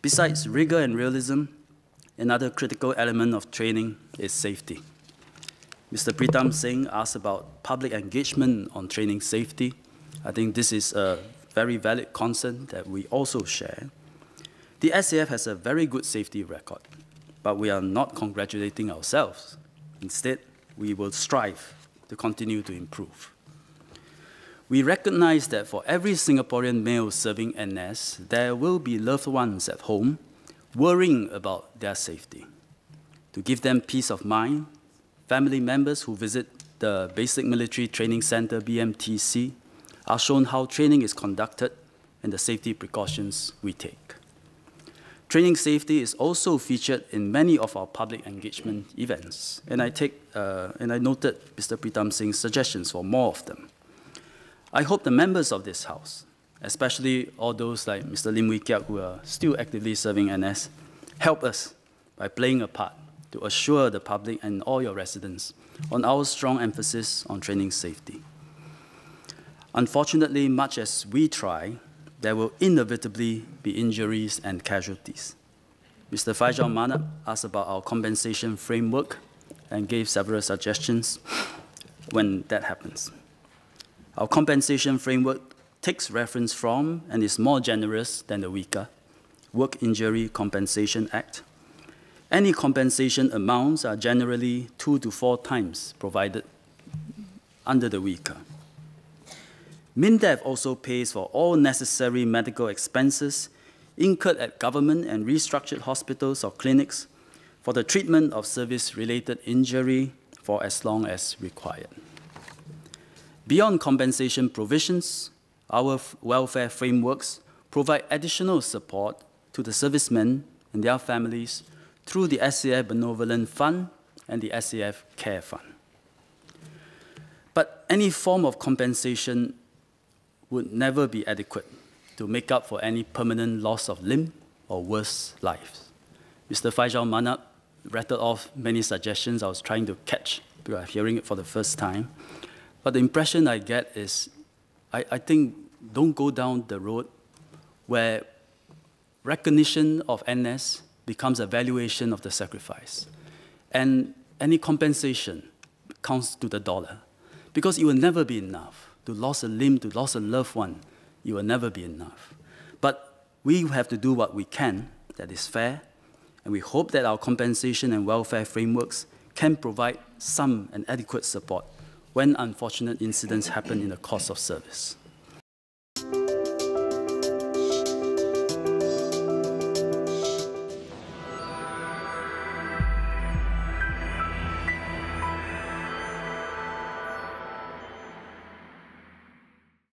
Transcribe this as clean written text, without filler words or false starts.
Besides rigor and realism, another critical element of training is safety. Mr. Pritam Singh asked about public engagement on training safety. I think this is a very valid concern that we also share. The SAF has a very good safety record, but we are not congratulating ourselves. Instead, we will strive to continue to improve. We recognize that for every Singaporean male serving NS, there will be loved ones at home worrying about their safety. To give them peace of mind, family members who visit the Basic Military Training Center, BMTC, are shown how training is conducted and the safety precautions we take. Training safety is also featured in many of our public engagement events, and I noted Mr. Pritam Singh's suggestions for more of them. I hope the members of this House, especially all those like Mr. Lim Wee Kiak who are still actively serving NS, help us by playing a part to assure the public and all your residents on our strong emphasis on training safety. Unfortunately, much as we try, there will inevitably be injuries and casualties. Mr. Faisal Manap asked about our compensation framework and gave several suggestions when that happens. Our compensation framework takes reference from and is more generous than the WICA, Work Injury Compensation Act. Any compensation amounts are generally 2 to 4 times provided under the WICA. MINDEF also pays for all necessary medical expenses incurred at government and restructured hospitals or clinics for the treatment of service-related injury for as long as required. Beyond compensation provisions, our welfare frameworks provide additional support to the servicemen and their families through the SAF Benevolent Fund and the SAF Care Fund. But any form of compensation would never be adequate to make up for any permanent loss of limb or worse, lives. Mr. Faisal Manap rattled off many suggestions I was trying to catch because I'm hearing it for the first time. But the impression I get is, I think, don't go down the road where recognition of NS becomes a valuation of the sacrifice. And any compensation counts to the dollar, because it will never be enough. To lose a limb, to lose a loved one, it will never be enough. But we have to do what we can that is fair, and we hope that our compensation and welfare frameworks can provide some and adequate support when unfortunate incidents happen in the course of service.